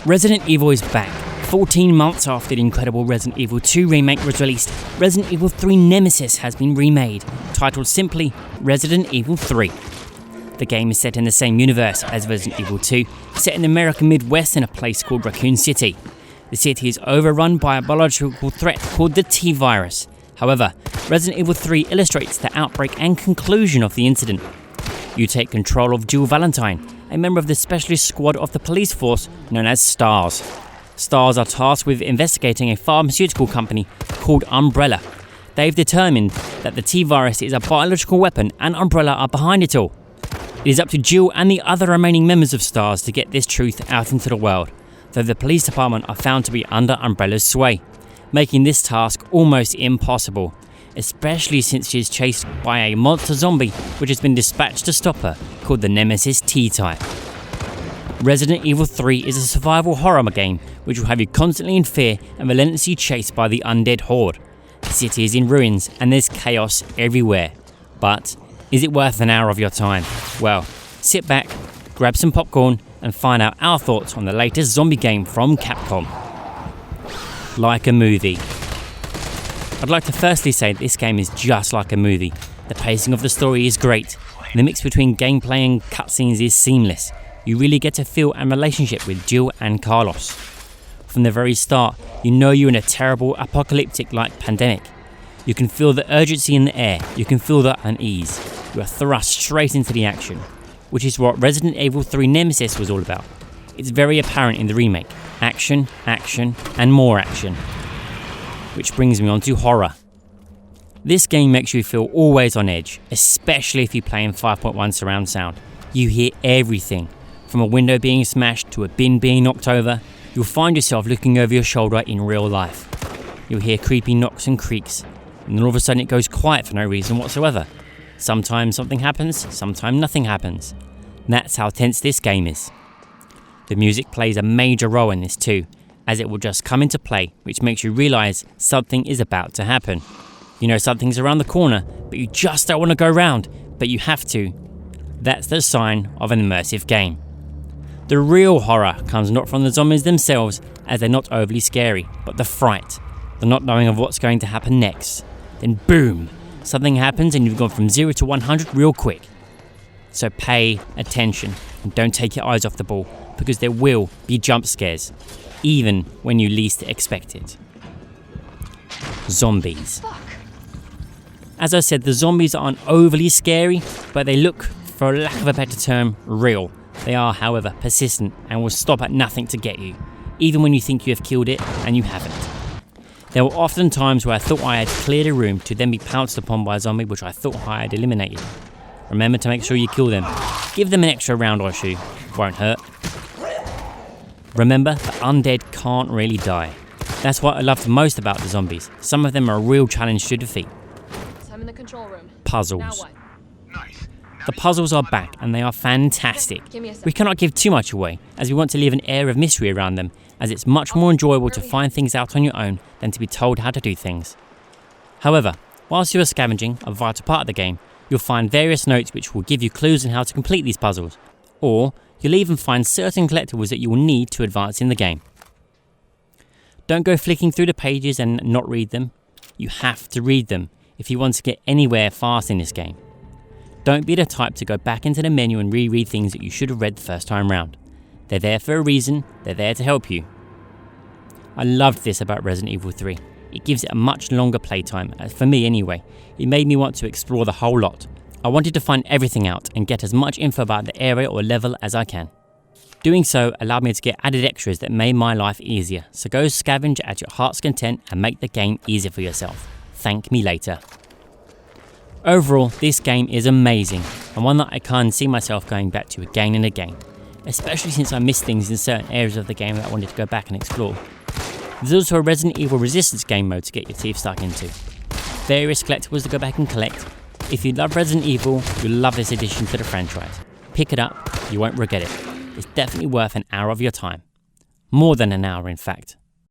Resident Evil is back. 14 months after the incredible Resident Evil 2 remake was released, Resident Evil 3 Nemesis has been remade, titled simply Resident Evil 3. The game is set in the same universe as Resident Evil 2, set in the American Midwest in a place called Raccoon City. The city is overrun by a biological threat called the T-Virus. However, Resident Evil 3 illustrates the outbreak and conclusion of the incident. You take control of Jill Valentine, a member of the specialist squad of the police force known as STARS. STARS are tasked with investigating a pharmaceutical company called Umbrella. They've determined that the T-Virus is a biological weapon and Umbrella are behind it all. It is up to Jill and the other remaining members of STARS to get this truth out into the world, though the police department are found to be under Umbrella's sway, making this task almost impossible, especially since she is chased by a monster zombie which has been dispatched to stop her, called the Nemesis T-Type. Resident Evil 3 is a survival horror game which will have you constantly in fear and relentlessly chased by the undead horde. The city is in ruins and there's chaos everywhere. But is it worth an hour of your time? Well, sit back, grab some popcorn and find out our thoughts on the latest zombie game from Capcom. Like a movie. I'd like to firstly say that this game is just like a movie. The pacing of the story is great. The mix between gameplay and cutscenes is seamless. You really get to feel a relationship with Jill and Carlos. From the very start, you know you're in a terrible apocalyptic-like pandemic. You can feel the urgency in the air, you can feel the unease. You are thrust straight into the action, which is what Resident Evil 3 Nemesis was all about. It's very apparent in the remake. Action, action, and more action. Which brings me on to horror. This game makes you feel always on edge, especially if you play in 5.1 surround sound. You hear everything. From a window being smashed to a bin being knocked over, you'll find yourself looking over your shoulder in real life. You'll hear creepy knocks and creaks, and then all of a sudden it goes quiet for no reason whatsoever. Sometimes something happens, sometimes nothing happens. That's how tense this game is. The music plays a major role in this too, as it will just come into play, which makes you realise something is about to happen. You know something's around the corner, but you just don't want to go round, but you have to. That's the sign of an immersive game. The real horror comes not from the zombies themselves, as they're not overly scary, but the fright, the not knowing of what's going to happen next. Then boom, something happens and you've gone from 0 to 100 real quick. So pay attention and don't take your eyes off the ball, because there will be jump scares, even when you least expect it. Zombies. As I said, the zombies aren't overly scary, but they look, for lack of a better term, real. They are, however, persistent and will stop at nothing to get you, even when you think you have killed it and you haven't. There were often times where I thought I had cleared a room to then be pounced upon by a zombie which I thought I had eliminated. Remember to make sure you kill them. Give them an extra round or two, won't hurt. Remember, the undead can't really die. That's what I loved most about the zombies. Some of them are a real challenge to defeat. I'm in the control room. Puzzles. Now what? The puzzles are back and they are fantastic. We cannot give too much away, as we want to leave an air of mystery around them, as it's much more enjoyable to find things out on your own than to be told how to do things. However, whilst you are scavenging, a vital part of the game, you'll find various notes which will give you clues on how to complete these puzzles, or you'll even find certain collectibles that you will need to advance in the game. Don't go flicking through the pages and not read them. You have to read them if you want to get anywhere fast in this game. Don't be the type to go back into the menu and reread things that you should have read the first time round. They're there for a reason, they're there to help you. I loved this about Resident Evil 3. It gives it a much longer playtime, for me anyway. It made me want to explore the whole lot. I wanted to find everything out and get as much info about the area or level as I can. Doing so allowed me to get added extras that made my life easier, so go scavenge at your heart's content and make the game easier for yourself. Thank me later. Overall, this game is amazing, and one that I can't see myself going back to again and again, especially since I missed things in certain areas of the game that I wanted to go back and explore. There's also a Resident Evil Resistance game mode to get your teeth stuck into. Various collectibles to go back and collect. If you love Resident Evil, you'll love this addition to the franchise. Pick it up, you won't regret it. It's definitely worth an hour of your time. More than an hour, in fact.